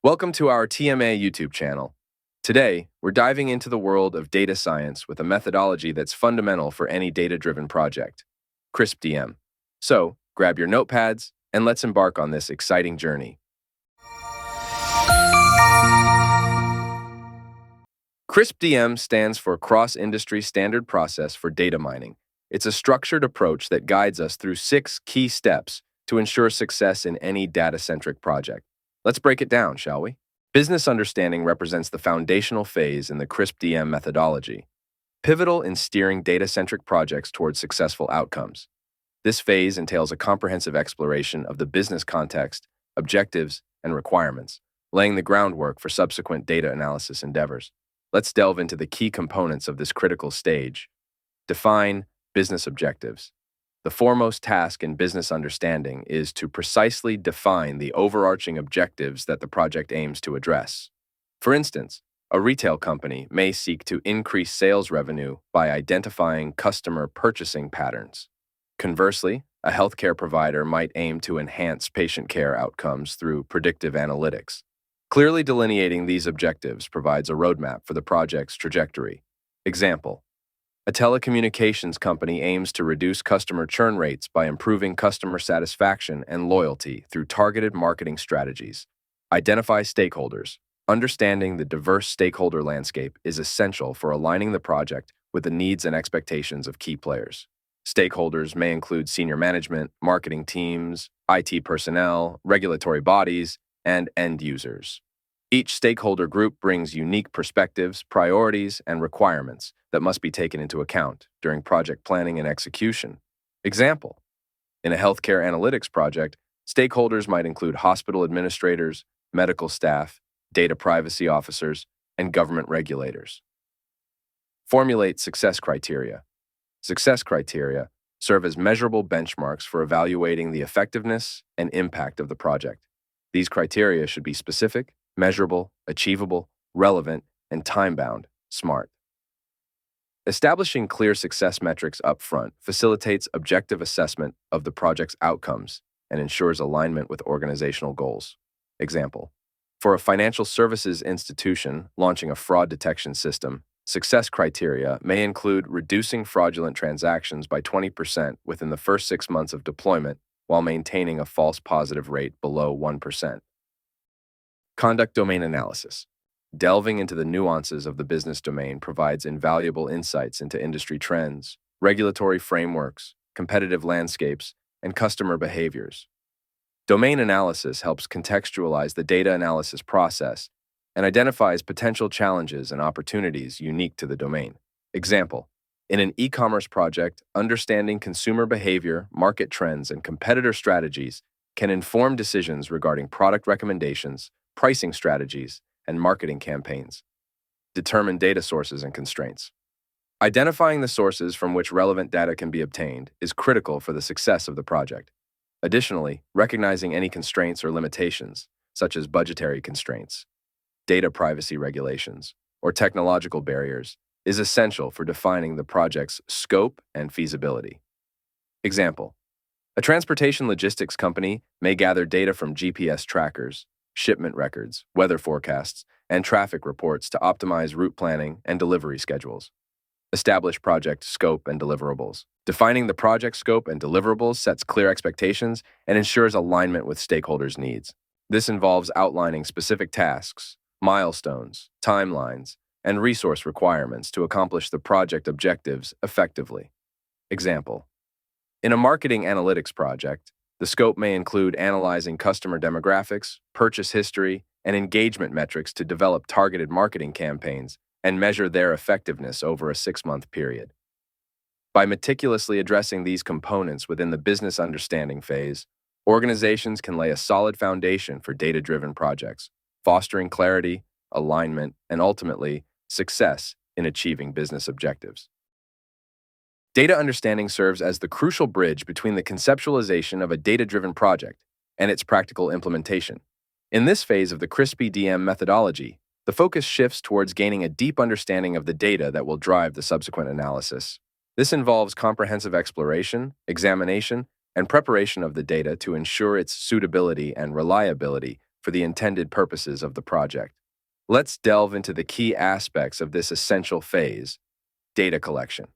Welcome to our TMA YouTube channel. Today, we're diving into the world of data science with a methodology that's fundamental for any data-driven project, 𝐸ℶ-DM. So, grab your notepads and let's embark on this exciting journey. 𝐸ℶ-DM stands for Cross-Industry Standard Process for Data Mining. It's a structured approach that guides us through 6 key steps to ensure success in any data-centric project. Let's break it down, shall we? Business understanding represents the foundational phase in the 𝐸ℶ-DM methodology, pivotal in steering data-centric projects towards successful outcomes. This phase entails a comprehensive exploration of the business context, objectives, and requirements, laying the groundwork for subsequent data analysis endeavors. Let's delve into the key components of this critical stage. Define business objectives. The foremost task in business understanding is to precisely define the overarching objectives that the project aims to address. For instance, a retail company may seek to increase sales revenue by identifying customer purchasing patterns. Conversely, a healthcare provider might aim to enhance patient care outcomes through predictive analytics. Clearly delineating these objectives provides a roadmap for the project's trajectory. Example: a telecommunications company aims to reduce customer churn rates by improving customer satisfaction and loyalty through targeted marketing strategies. Identify stakeholders. Understanding the diverse stakeholder landscape is essential for aligning the project with the needs and expectations of key players. Stakeholders may include senior management, marketing teams, IT personnel, regulatory bodies, and end users. Each stakeholder group brings unique perspectives, priorities, and requirements that must be taken into account during project planning and execution. Example: in a healthcare analytics project, stakeholders might include hospital administrators, medical staff, data privacy officers, and government regulators. Formulate success criteria. Success criteria serve as measurable benchmarks for evaluating the effectiveness and impact of the project. These criteria should be specific, measurable, achievable, relevant, and time-bound, SMART. Establishing clear success metrics up front facilitates objective assessment of the project's outcomes and ensures alignment with organizational goals. Example: for a financial services institution launching a fraud detection system, success criteria may include reducing fraudulent transactions by 20% within the first 6 months of deployment while maintaining a false positive rate below 1%. Conduct domain analysis. Delving into the nuances of the business domain provides invaluable insights into industry trends, regulatory frameworks, competitive landscapes, and customer behaviors. Domain analysis helps contextualize the data analysis process and identifies potential challenges and opportunities unique to the domain. Example: in an e-commerce project, understanding consumer behavior, market trends, and competitor strategies can inform decisions regarding product recommendations, pricing strategies, and marketing campaigns. Determine data sources and constraints. Identifying the sources from which relevant data can be obtained is critical for the success of the project. Additionally, recognizing any constraints or limitations, such as budgetary constraints, data privacy regulations, or technological barriers, is essential for defining the project's scope and feasibility. Example: a transportation logistics company may gather data from GPS trackers, shipment records, weather forecasts, and traffic reports to optimize route planning and delivery schedules. Establish project scope and deliverables. Defining the project scope and deliverables sets clear expectations and ensures alignment with stakeholders' needs. This involves outlining specific tasks, milestones, timelines, and resource requirements to accomplish the project objectives effectively. Example: in a marketing analytics project, the scope may include analyzing customer demographics, purchase history, and engagement metrics to develop targeted marketing campaigns and measure their effectiveness over a 6-month period. By meticulously addressing these components within the business understanding phase, organizations can lay a solid foundation for data-driven projects, fostering clarity, alignment, and ultimately, success in achieving business objectives. Data understanding serves as the crucial bridge between the conceptualization of a data-driven project and its practical implementation. In this phase of the 𝐸ℶ-DM methodology, the focus shifts towards gaining a deep understanding of the data that will drive the subsequent analysis. This involves comprehensive exploration, examination, and preparation of the data to ensure its suitability and reliability for the intended purposes of the project. Let's delve into the key aspects of this essential phase: data collection.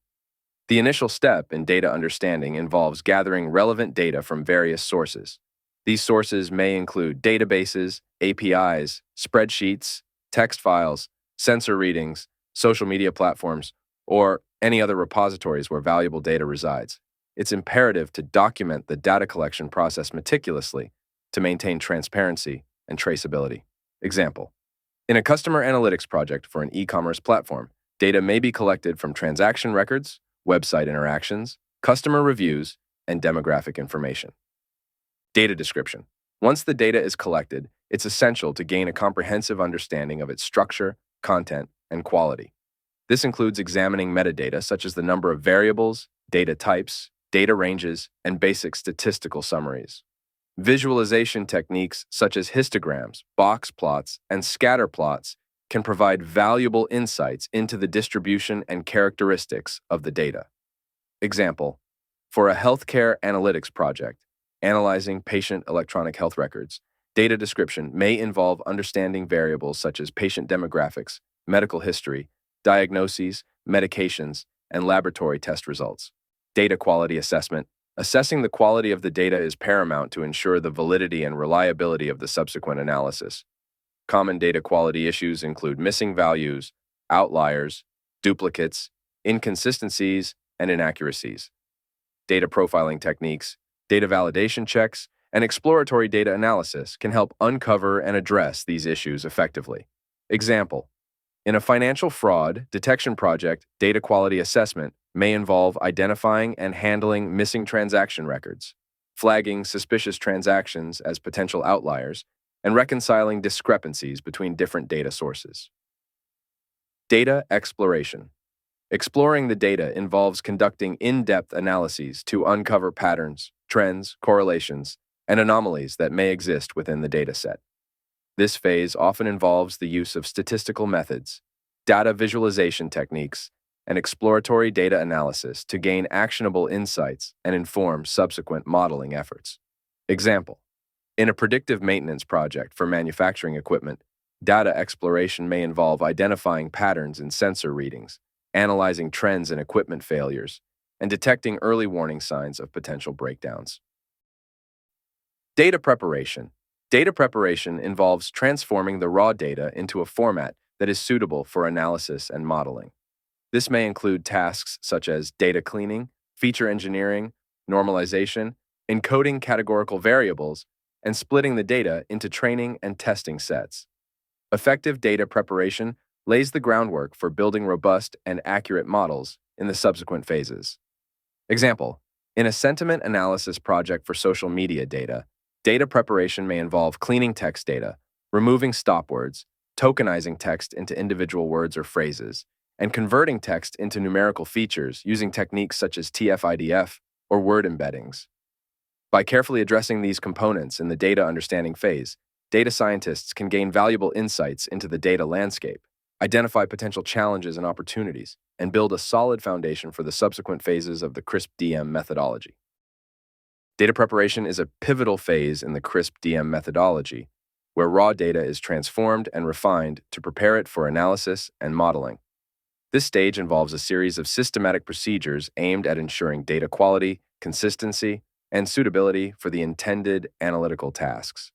The initial step in data understanding involves gathering relevant data from various sources. These sources may include databases, APIs, spreadsheets, text files, sensor readings, social media platforms, or any other repositories where valuable data resides. It's imperative to document the data collection process meticulously to maintain transparency and traceability. Example: in a customer analytics project for an e-commerce platform, data may be collected from transaction records, website interactions, customer reviews, and demographic information. Data description. Once the data is collected, it's essential to gain a comprehensive understanding of its structure, content, and quality. This includes examining metadata such as the number of variables, data types, data ranges, and basic statistical summaries. Visualization techniques such as histograms, box plots, and scatter plots can provide valuable insights into the distribution and characteristics of the data. Example: for a healthcare analytics project, analyzing patient electronic health records, data description may involve understanding variables such as patient demographics, medical history, diagnoses, medications, and laboratory test results. Data quality assessment. Assessing the quality of the data is paramount to ensure the validity and reliability of the subsequent analysis. Common data quality issues include missing values, outliers, duplicates, inconsistencies, and inaccuracies. Data profiling techniques, data validation checks, and exploratory data analysis can help uncover and address these issues effectively. Example: in a financial fraud detection project, data quality assessment may involve identifying and handling missing transaction records, flagging suspicious transactions as potential outliers, and reconciling discrepancies between different data sources. Data exploration. Exploring the data involves conducting in-depth analyses to uncover patterns, trends, correlations, and anomalies that may exist within the dataset. This phase often involves the use of statistical methods, data visualization techniques, and exploratory data analysis to gain actionable insights and inform subsequent modeling efforts. Example: in a predictive maintenance project for manufacturing equipment, data exploration may involve identifying patterns in sensor readings, analyzing trends in equipment failures, and detecting early warning signs of potential breakdowns. Data preparation. Data preparation involves transforming the raw data into a format that is suitable for analysis and modeling. This may include tasks such as data cleaning, feature engineering, normalization, encoding categorical variables, and splitting the data into training and testing sets. Effective data preparation lays the groundwork for building robust and accurate models in the subsequent phases. Example: in a sentiment analysis project for social media data, data preparation may involve cleaning text data, removing stop words, tokenizing text into individual words or phrases, and converting text into numerical features using techniques such as TF-IDF or word embeddings. By carefully addressing these components in the data understanding phase, data scientists can gain valuable insights into the data landscape, identify potential challenges and opportunities, and build a solid foundation for the subsequent phases of the CRISP-DM methodology. Data preparation is a pivotal phase in the CRISP-DM methodology, where raw data is transformed and refined to prepare it for analysis and modeling. This stage involves a series of systematic procedures aimed at ensuring data quality, consistency, and suitability for the intended analytical tasks.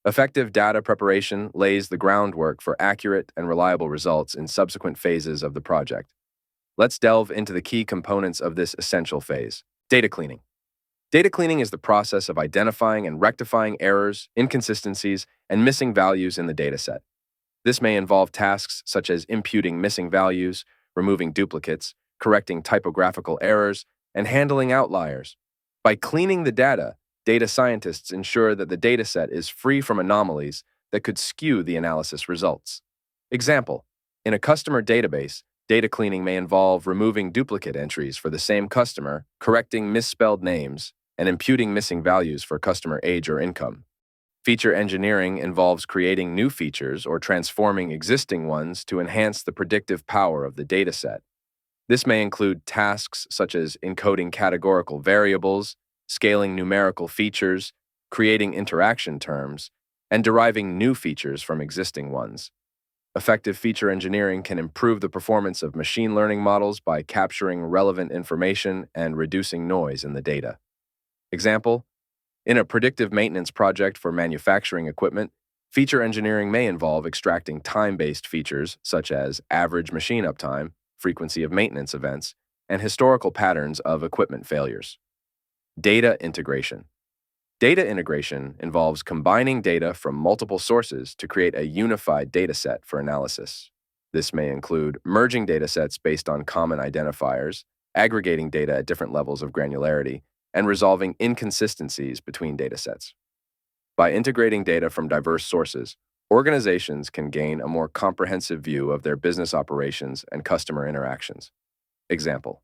Effective data preparation lays the groundwork for accurate and reliable results in subsequent phases of the project. Let's delve into the key components of this essential phase. Data cleaning. Data cleaning is the process of identifying and rectifying errors, inconsistencies, and missing values in the dataset. This may involve tasks such as imputing missing values, removing duplicates, correcting typographical errors, and handling outliers. By cleaning the data, data scientists ensure that the dataset is free from anomalies that could skew the analysis results. Example: in a customer database, data cleaning may involve removing duplicate entries for the same customer, correcting misspelled names, and imputing missing values for customer age or income. Feature engineering involves creating new features or transforming existing ones to enhance the predictive power of the dataset. This may include tasks such as encoding categorical variables, scaling numerical features, creating interaction terms, and deriving new features from existing ones. Effective feature engineering can improve the performance of machine learning models by capturing relevant information and reducing noise in the data. Example, in a predictive maintenance project for manufacturing equipment, feature engineering may involve extracting time-based features such as average machine uptime, frequency of maintenance events, and historical patterns of equipment failures. Data integration. Data integration involves combining data from multiple sources to create a unified dataset for analysis. This may include merging datasets based on common identifiers, aggregating data at different levels of granularity, and resolving inconsistencies between datasets. By integrating data from diverse sources, organizations can gain a more comprehensive view of their business operations and customer interactions. Example,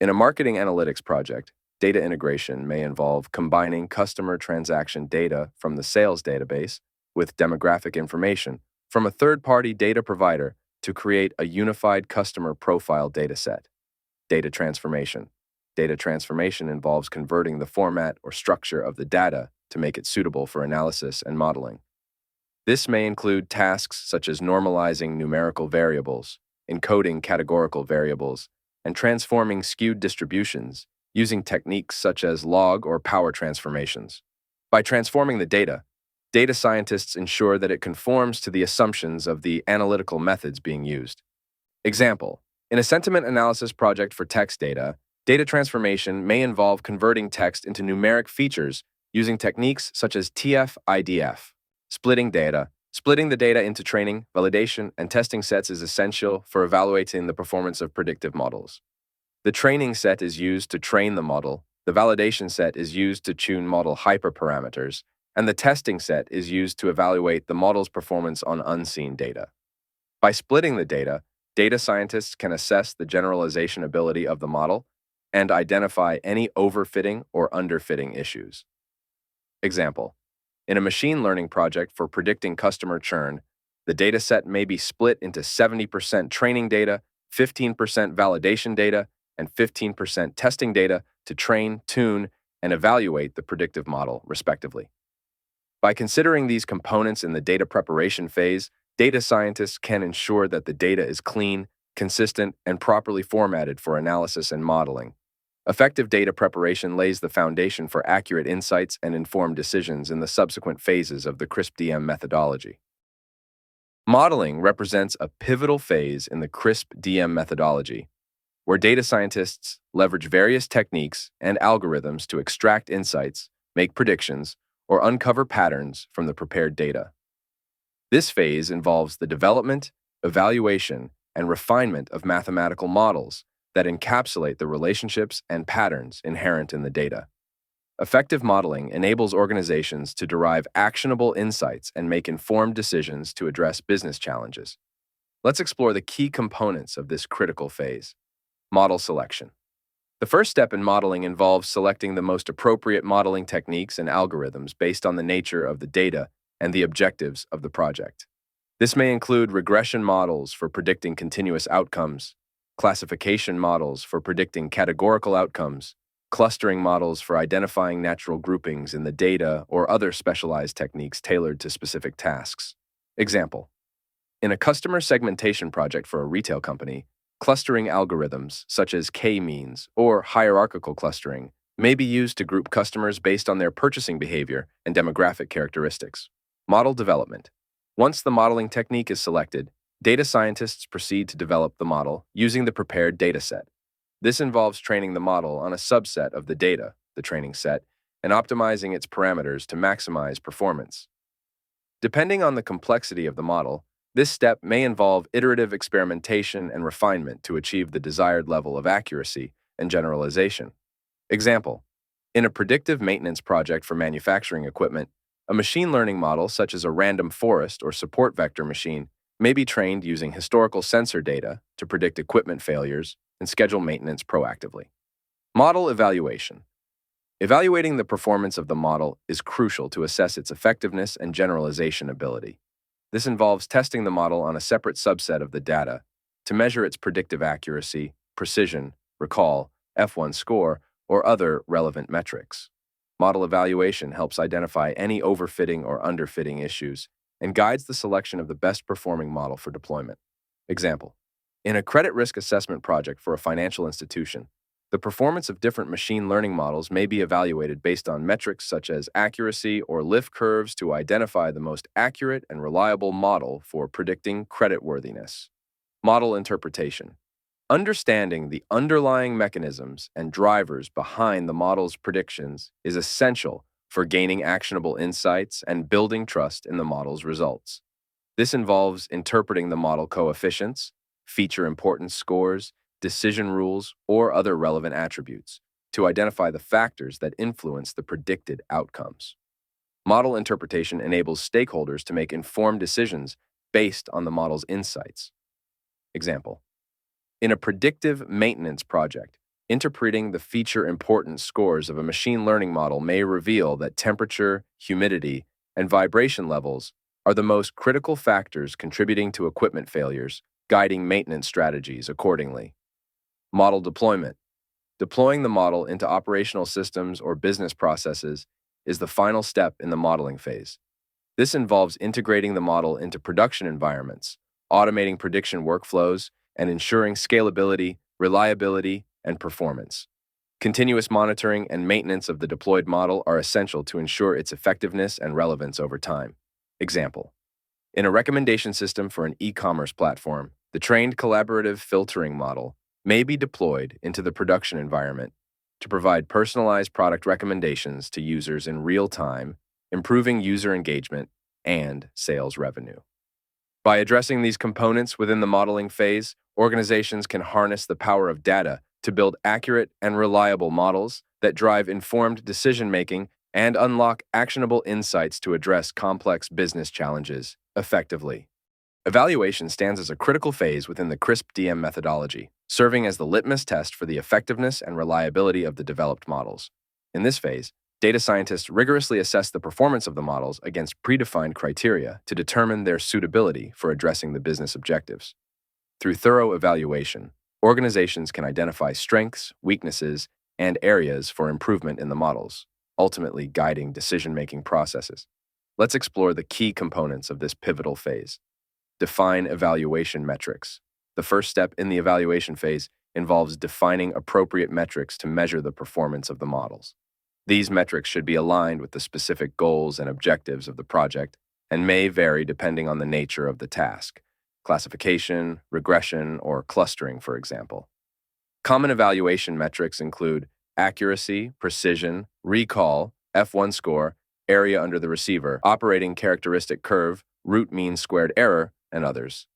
in a marketing analytics project, data integration may involve combining customer transaction data from the sales database with demographic information from a third-party data provider to create a unified customer profile dataset. Data transformation. Data transformation involves converting the format or structure of the data to make it suitable for analysis and modeling. This may include tasks such as normalizing numerical variables, encoding categorical variables, and transforming skewed distributions using techniques such as log or power transformations. By transforming the data, data scientists ensure that it conforms to the assumptions of the analytical methods being used. Example, in a sentiment analysis project for text data, data transformation may involve converting text into numeric features using techniques such as TF-IDF. Splitting the data into training, validation, and testing sets is essential for evaluating the performance of predictive models. The training set is used to train the model, the validation set is used to tune model hyperparameters, and the testing set is used to evaluate the model's performance on unseen data. By splitting the data scientists can assess the generalization ability of the model and identify any overfitting or underfitting issues. Example, in a machine learning project for predicting customer churn, the dataset may be split into 70% training data, 15% validation data, and 15% testing data to train, tune, and evaluate the predictive model, respectively. By considering these components in the data preparation phase, data scientists can ensure that the data is clean, consistent, and properly formatted for analysis and modeling. Effective data preparation lays the foundation for accurate insights and informed decisions in the subsequent phases of the 𝐸ℶ-DM methodology. Modeling represents a pivotal phase in the 𝐸ℶ-DM methodology, where data scientists leverage various techniques and algorithms to extract insights, make predictions, or uncover patterns from the prepared data. This phase involves the development, evaluation, and refinement of mathematical models that encapsulate the relationships and patterns inherent in the data. Effective modeling enables organizations to derive actionable insights and make informed decisions to address business challenges. Let's explore the key components of this critical phase. Model selection. The first step in modeling involves selecting the most appropriate modeling techniques and algorithms based on the nature of the data and the objectives of the project. This may include regression models for predicting continuous outcomes, classification models for predicting categorical outcomes, clustering models for identifying natural groupings in the data, or other specialized techniques tailored to specific tasks. Example, in a customer segmentation project for a retail company, clustering algorithms such as K-means or hierarchical clustering may be used to group customers based on their purchasing behavior and demographic characteristics. Model development. Once the modeling technique is selected, data scientists proceed to develop the model using the prepared dataset. This involves training the model on a subset of the data, the training set, and optimizing its parameters to maximize performance. Depending on the complexity of the model, this step may involve iterative experimentation and refinement to achieve the desired level of accuracy and generalization. Example, in a predictive maintenance project for manufacturing equipment, a machine learning model such as a random forest or support vector machine may be trained using historical sensor data to predict equipment failures and schedule maintenance proactively. Model evaluation. Evaluating the performance of the model is crucial to assess its effectiveness and generalization ability. This involves testing the model on a separate subset of the data to measure its predictive accuracy, precision, recall, F1 score, or other relevant metrics. Model evaluation helps identify any overfitting or underfitting issues and guides the selection of the best performing model for deployment. Example: in a credit risk assessment project for a financial institution, the performance of different machine learning models may be evaluated based on metrics such as accuracy or lift curves to identify the most accurate and reliable model for predicting creditworthiness. Model interpretation. Understanding the underlying mechanisms and drivers behind the model's predictions is essential for gaining actionable insights and building trust in the model's results. This involves interpreting the model coefficients, feature importance scores, decision rules, or other relevant attributes to identify the factors that influence the predicted outcomes. Model interpretation enables stakeholders to make informed decisions based on the model's insights. Example: in a predictive maintenance project, interpreting the feature importance scores of a machine learning model may reveal that temperature, humidity, and vibration levels are the most critical factors contributing to equipment failures, guiding maintenance strategies accordingly. Model deployment. Deploying the model into operational systems or business processes is the final step in the modeling phase. This involves integrating the model into production environments, automating prediction workflows, and ensuring scalability, reliability, and performance. Continuous monitoring and maintenance of the deployed model are essential to ensure its effectiveness and relevance over time. Example: in a recommendation system for an e-commerce platform, the trained collaborative filtering model may be deployed into the production environment to provide personalized product recommendations to users in real time, improving user engagement and sales revenue. By addressing these components within the modeling phase, organizations can harness the power of data to build accurate and reliable models that drive informed decision-making and unlock actionable insights to address complex business challenges effectively. Evaluation stands as a critical phase within the 𝐸ℎ-DM methodology, serving as the litmus test for the effectiveness and reliability of the developed models. In this phase, data scientists rigorously assess the performance of the models against predefined criteria to determine their suitability for addressing the business objectives. Through thorough evaluation, organizations can identify strengths, weaknesses, and areas for improvement in the models, ultimately guiding decision-making processes. Let's explore the key components of this pivotal phase. Define evaluation metrics. The first step in the evaluation phase involves defining appropriate metrics to measure the performance of the models. These metrics should be aligned with the specific goals and objectives of the project and may vary depending on the nature of the task: classification, regression, or clustering, for example. Common evaluation metrics include accuracy, precision, recall, F1 score, area under the receiver, operating characteristic curve, root mean squared error, and others.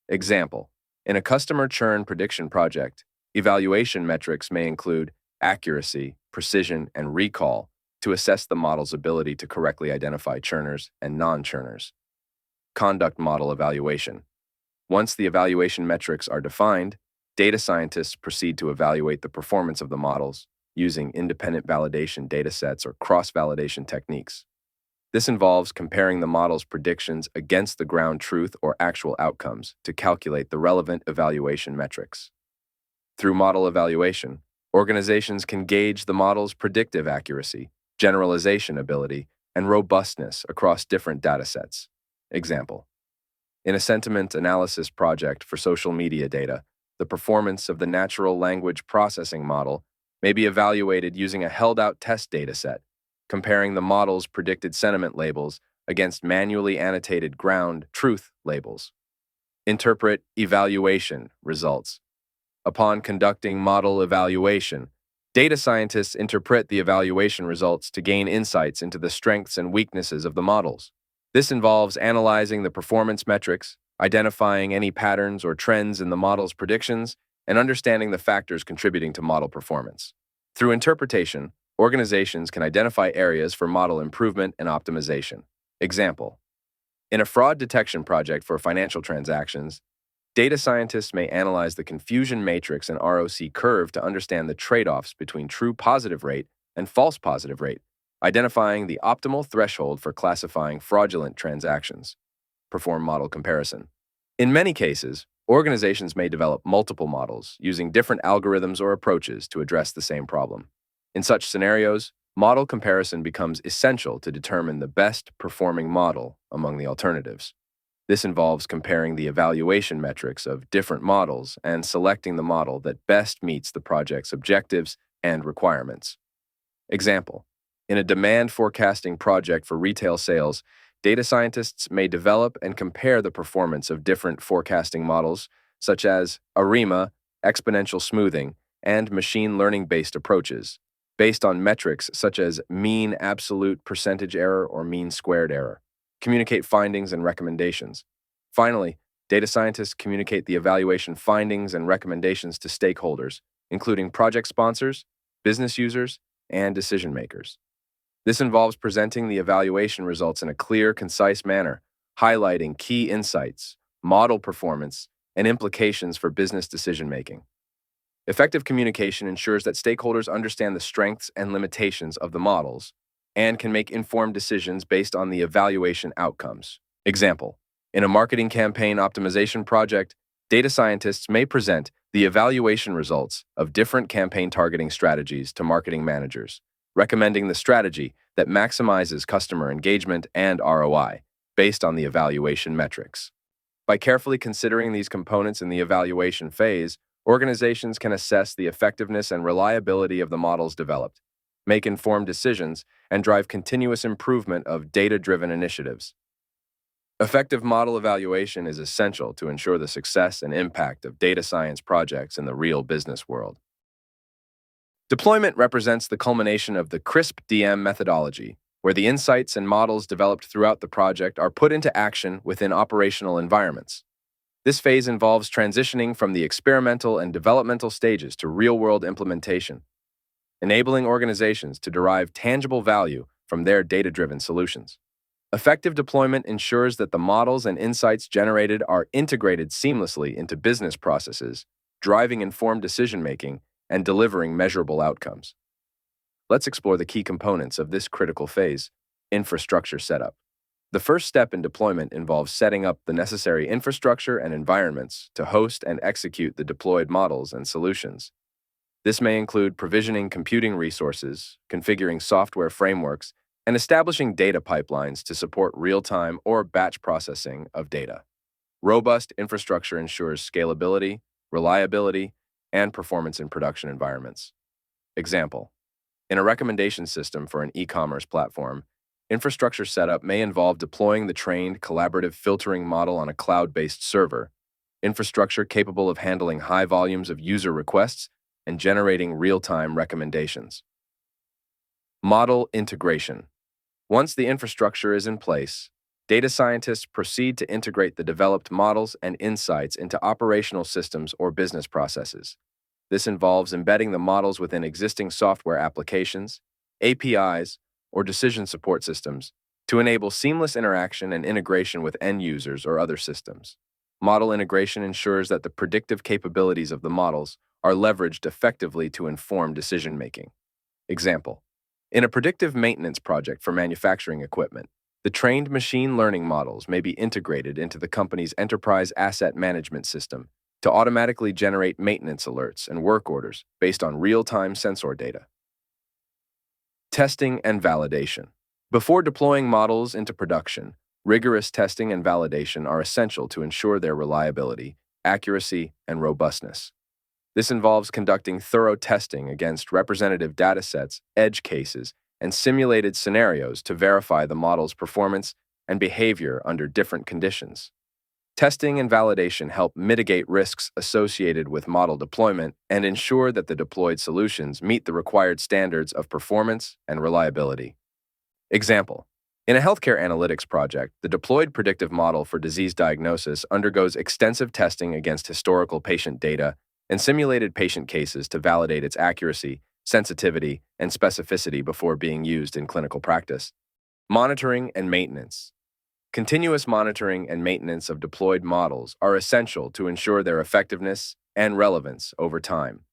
Example: in a customer churn prediction project, evaluation metrics may include accuracy, precision, and recall to assess the model's ability to correctly identify churners and non-churners. Conduct model evaluation. Once the evaluation metrics are defined, data scientists proceed to evaluate the performance of the models using independent validation datasets or cross-validation techniques. This involves comparing the model's predictions against the ground truth or actual outcomes to calculate the relevant evaluation metrics. Through model evaluation, organizations can gauge the model's predictive accuracy, generalization ability, and robustness across different datasets. Example: in a sentiment analysis project for social media data, the performance of the natural language processing model may be evaluated using a held-out test dataset, comparing the model's predicted sentiment labels against manually annotated ground truth labels. Interpret evaluation results. Upon conducting model evaluation, data scientists interpret the evaluation results to gain insights into the strengths and weaknesses of the models. This involves analyzing the performance metrics, identifying any patterns or trends in the model's predictions, and understanding the factors contributing to model performance. Through interpretation, organizations can identify areas for model improvement and optimization. Example: in a fraud detection project for financial transactions, data scientists may analyze the confusion matrix and ROC curve to understand the trade-offs between true positive rate and false positive rate, identifying the optimal threshold for classifying fraudulent transactions. Perform model comparison. In many cases, organizations may develop multiple models using different algorithms or approaches to address the same problem. In such scenarios, Model comparison becomes essential to determine the best performing model among the alternatives. This involves comparing the evaluation metrics of different models and selecting the model that best meets the project's objectives and requirements. Example: in a demand forecasting project for retail sales, data scientists may develop and compare the performance of different forecasting models, such as 𝐅𝐫𝐞𝐞, exponential smoothing, and machine learning-based approaches, based on metrics such as mean absolute percentage error or mean squared error. Communicate findings and recommendations. Finally, data scientists communicate the evaluation findings and recommendations to stakeholders, including project sponsors, business users, and decision makers. This involves presenting the evaluation results in a clear, concise manner, highlighting key insights, model performance, and implications for business decision-making. Effective communication ensures that stakeholders understand the strengths and limitations of the models and can make informed decisions based on the evaluation outcomes. Example: in a marketing campaign optimization project, data scientists may present the evaluation results of different campaign targeting strategies to marketing managers, recommending the strategy that maximizes customer engagement and ROI based on the evaluation metrics. By carefully considering these components in the evaluation phase, organizations can assess the effectiveness and reliability of the models developed, make informed decisions, and drive continuous improvement of data-driven initiatives. Effective model evaluation is essential to ensure the success and impact of data science projects in the real business world. Deployment represents the culmination of the 𝐸ℎ𝐵 methodology, where the insights and models developed throughout the project are put into action within operational environments. This phase involves transitioning from the experimental and developmental stages to real-world implementation, enabling organizations to derive tangible value from their data-driven solutions. Effective deployment ensures that the models and insights generated are integrated seamlessly into business processes, driving informed decision-making and delivering measurable outcomes. Let's explore the key components of this critical phase: infrastructure setup. The first step in deployment involves setting up the necessary infrastructure and environments to host and execute the deployed models and solutions. This may include provisioning computing resources, configuring software frameworks, and establishing data pipelines to support real-time or batch processing of data. Robust infrastructure ensures scalability, reliability, and performance in production environments. Example: in a recommendation system for an e-commerce platform, infrastructure setup may involve deploying the trained collaborative filtering model on a cloud-based server, infrastructure capable of handling high volumes of user requests and generating real-time recommendations. Model integration. Once the infrastructure is in place, data scientists proceed to integrate the developed models and insights into operational systems or business processes. This involves embedding the models within existing software applications, APIs, or decision support systems to enable seamless interaction and integration with end users or other systems. Model integration ensures that the predictive capabilities of the models are leveraged effectively to inform decision-making. Example: in a predictive maintenance project for manufacturing equipment, the trained machine learning models may be integrated into the company's enterprise asset management system to automatically generate maintenance alerts and work orders based on real-time sensor data. Testing and validation. Before deploying models into production, rigorous testing and validation are essential to ensure their reliability, accuracy, and robustness. This involves conducting thorough testing against representative datasets, edge cases, and simulated scenarios to verify the model's performance and behavior under different conditions. Testing and validation help mitigate risks associated with model deployment and ensure that the deployed solutions meet the required standards of performance and reliability. Example: in a healthcare analytics project, the deployed predictive model for disease diagnosis undergoes extensive testing against historical patient data and simulated patient cases to validate its accuracy, sensitivity, and specificity before being used in clinical practice. Monitoring and maintenance. Continuous monitoring and maintenance of deployed models are essential to ensure their effectiveness and relevance over time.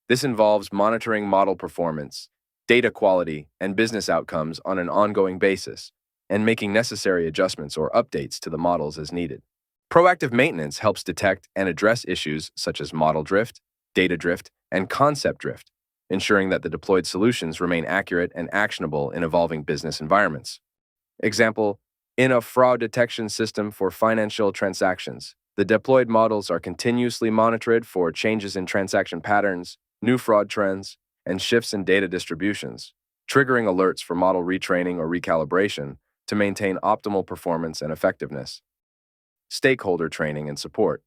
This involves monitoring model performance, data quality, and business outcomes on an ongoing basis, and making necessary adjustments or updates to the models as needed. Proactive maintenance helps detect and address issues such as model drift, data drift, and concept drift, ensuring that the deployed solutions remain accurate and actionable in evolving business environments. Example, in a fraud detection system for financial transactions, the deployed models are continuously monitored for changes in transaction patterns, new fraud trends, and shifts in data distributions, triggering alerts for model retraining or recalibration to maintain optimal performance and effectiveness. Stakeholder training and support.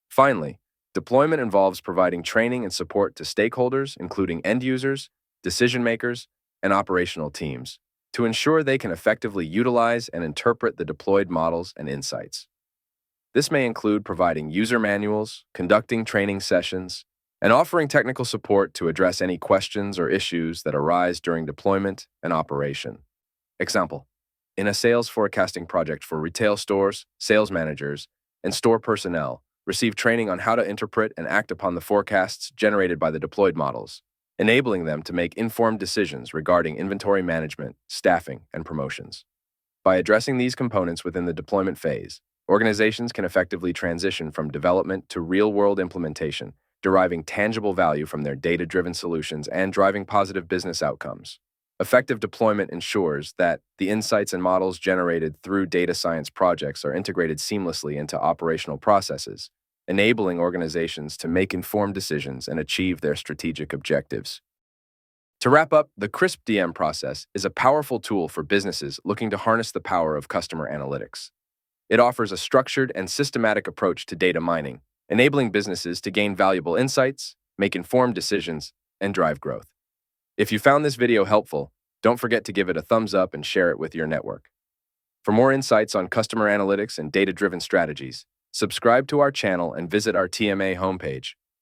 Finally, deployment involves providing training and support to stakeholders, including end users, decision makers, and operational teams, to ensure they can effectively utilize and interpret the deployed models and insights. This may include providing user manuals, conducting training sessions, and offering technical support to address any questions or issues that arise during deployment and operation. Example, in a sales forecasting project for retail stores, sales managers, and store personnel receive training on how to interpret and act upon the forecasts generated by the deployed models, enabling them to make informed decisions regarding inventory management, staffing, and promotions. By addressing these components within the deployment phase, organizations can effectively transition from development to real-world implementation, deriving tangible value from their data-driven solutions and driving positive business outcomes. Effective deployment ensures that the insights and models generated through data science projects are integrated seamlessly into operational processes, enabling organizations to make informed decisions and achieve their strategic objectives. To wrap up, the 𝐸ℎ process is a powerful tool for businesses looking to harness the power of customer analytics. It offers a structured and systematic approach to data mining, enabling businesses to gain valuable insights, make informed decisions, and drive growth. If you found this video helpful, don't forget to give it a thumbs up and share it with your network. For more insights on customer analytics and data-driven strategies, subscribe to our channel and visit our TMA homepage.